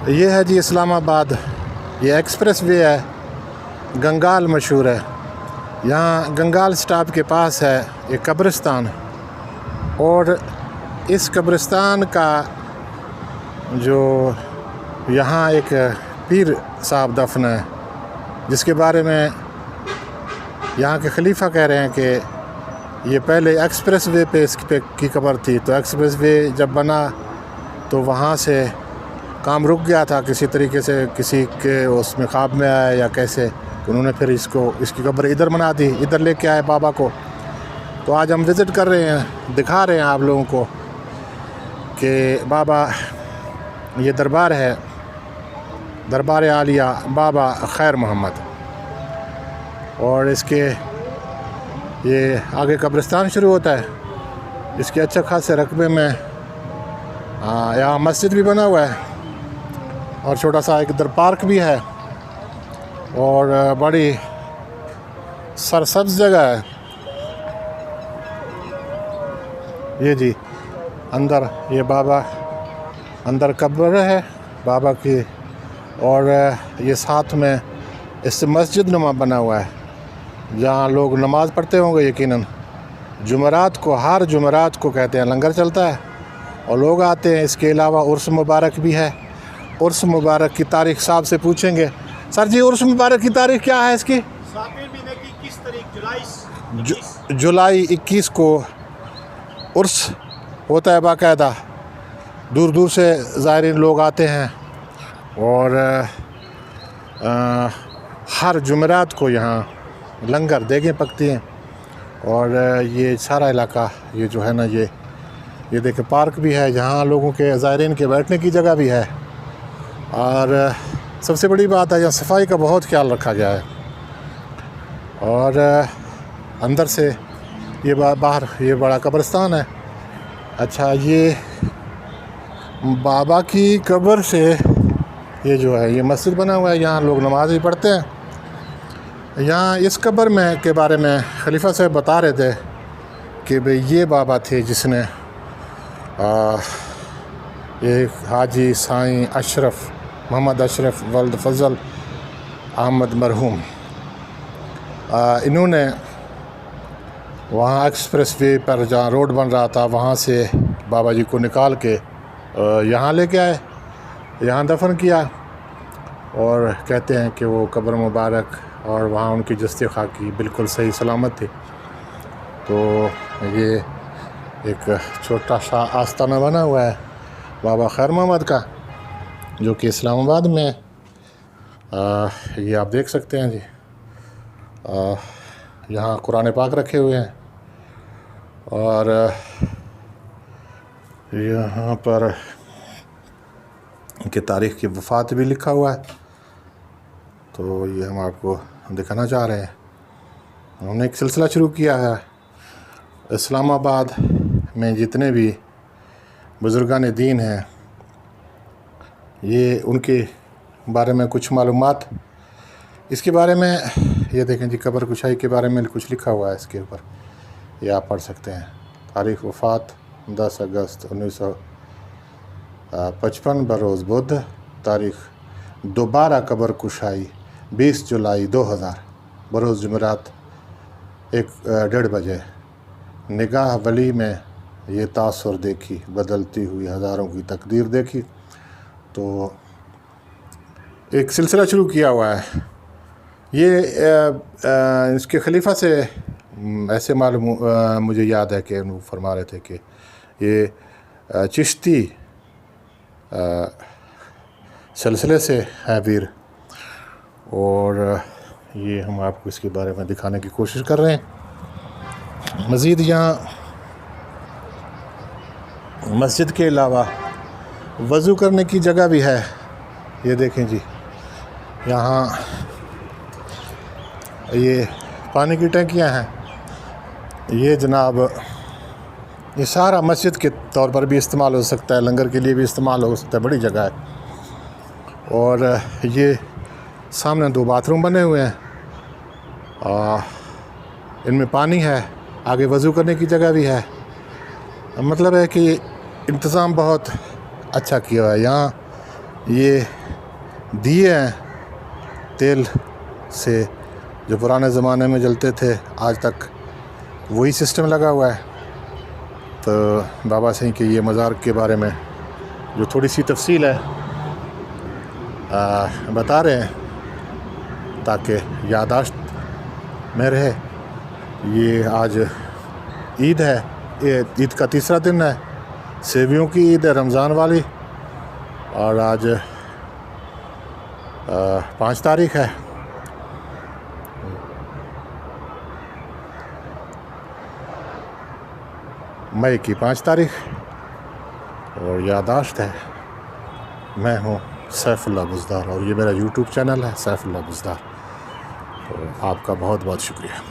ये है जी इस्लामाबाद, ये एक्सप्रेस वे है, गंगाल मशहूर है। यहाँ गंगाल स्टॉप के पास है एक कब्रिस्तान, और इस कब्रिस्तान का जो यहाँ एक पीर साहब दफन है, जिसके बारे में यहाँ के खलीफा कह रहे हैं कि ये पहले एक्सप्रेस वे पे की कब्र थी। तो एक्सप्रेस वे जब बना तो वहाँ से काम रुक गया था, किसी तरीके से किसी के उसमें ख्वाब में आया या कैसे, उन्होंने फिर इसकी कब्र इधर बना दी, इधर लेके आए बाबा को। तो आज हम विज़िट कर रहे हैं, दिखा रहे हैं आप लोगों को कि बाबा, ये दरबार है, दरबार आलिया बाबा खैर मोहम्मद, और इसके ये आगे कब्रिस्तान शुरू होता है। इसके अच्छा खासे रकबे में यहाँ मस्जिद भी बना हुआ है, और छोटा सा एक इधर पार्क भी है, और बड़ी सरसब्ज जगह है। ये जी अंदर, ये बाबा अंदर कब्र है बाबा की, और ये साथ में इससे मस्जिद नुमा बना हुआ है जहाँ लोग नमाज़ पढ़ते होंगे यकीनन। जुमेरात को, हर जुमेरात को कहते हैं लंगर चलता है और लोग आते हैं। इसके अलावा उर्स मुबारक भी है। उर्स मुबारक की तारीख साहब से पूछेंगे। सर जी, उर्स मुबारक की तारीख क्या है इसकी? जुलाई 21 को उर्स होता है बाकायदा। दूर दूर से ज़ायरीन लोग आते हैं, और हर जुमेरात को यहाँ लंगर देगें पकती हैं। और ये सारा इलाका, ये जो है ना, ये देखें पार्क भी है जहाँ लोगों के, ज़ायरीन के बैठने की जगह भी है। और सबसे बड़ी बात है, यहाँ सफाई का बहुत ख्याल रखा गया है। और अंदर से ये बाहर ये बड़ा कब्रिस्तान है। अच्छा, ये बाबा की कब्र से ये जो है ये मस्जिद बना हुआ है, यहाँ लोग नमाज़ भी पढ़ते हैं। यहाँ इस कब्र में के बारे में खलीफा साहब बता रहे थे कि भाई ये बाबा थे जिसने ये हाजी साईं अशरफ मोहम्मद अशरफ वल्द फजल अहमद मरहूम, इन्होंने वहाँ एक्सप्रेस वे पर जहाँ रोड बन रहा था वहाँ से बाबा जी को निकाल के यहाँ लेके आए, यहाँ दफन किया। और कहते हैं कि वो कब्र मुबारक और वहाँ उनकी जस्ते खाकी बिल्कुल सही सलामत थी। तो ये एक छोटा सा आस्ताना बना हुआ है बाबा खैर मोहम्मद का, जो कि इस्लामाबाद में ये आप देख सकते हैं जी। यहाँ कुरान पाक रखे हुए हैं, और यहाँ पर इनकी तारीख़ की वफ़ात भी लिखा हुआ है। तो ये हम आपको दिखाना चाह रहे हैं। हमने एक सिलसिला शुरू किया है, इस्लामाबाद में जितने भी बुज़ुर्गान दीन हैं, ये उनके बारे में कुछ मालूमात, इसके बारे में ये देखें जी, कब्र कुशाई के बारे में कुछ लिखा हुआ है इसके ऊपर, ये आप पढ़ सकते हैं। तारीख़ वफ़ात 10 अगस्त 1955 बरोज़ बुध। तारीख़ दोबारा कब्र कुशाई 20 जुलाई 2000 बरोज़ जुमेरात 1:30 बजे। निगाह वली में ये तासुर देखी, बदलती हुई हज़ारों की तकदीर देखी। तो एक सिलसिला शुरू किया हुआ है। ये इसके खलीफा से ऐसे मालूम मुझे याद है कि वो फरमा रहे थे कि ये चिश्ती सिलसिले से है वीर, और ये हम आपको इसके बारे में दिखाने की कोशिश कर रहे हैं। मज़ीद यहाँ मस्जिद के अलावा वज़ू करने की जगह भी है। ये देखें जी, यहाँ ये पानी की टंकियाँ हैं। ये जनाब, ये सारा मस्जिद के तौर पर भी इस्तेमाल हो सकता है, लंगर के लिए भी इस्तेमाल हो सकता है, बड़ी जगह है। और ये सामने 2 बाथरूम बने हुए हैं, इनमें पानी है, आगे वज़ू करने की जगह भी है। मतलब है कि इंतज़ाम बहुत अच्छा किया हुआ है। यहाँ ये दिए हैं तेल से, जो पुराने ज़माने में जलते थे, आज तक वही सिस्टम लगा हुआ है। तो बाबा सिंह के ये मज़ार के बारे में जो थोड़ी सी तफसील है बता रहे हैं ताकि यादाश्त में रहे। ये आज ईद है, ये ईद का तीसरा दिन है, सेवियों की ईद है, रमज़ान वाली, और आज 5 तारीख है। मई की 5 तारीख, और यादाश्त है। मैं हूँ सैफुल्लाह बुज़दार और ये मेरा यूट्यूब चैनल है सैफुल्लाह बुज़दार। तो आपका बहुत बहुत शुक्रिया।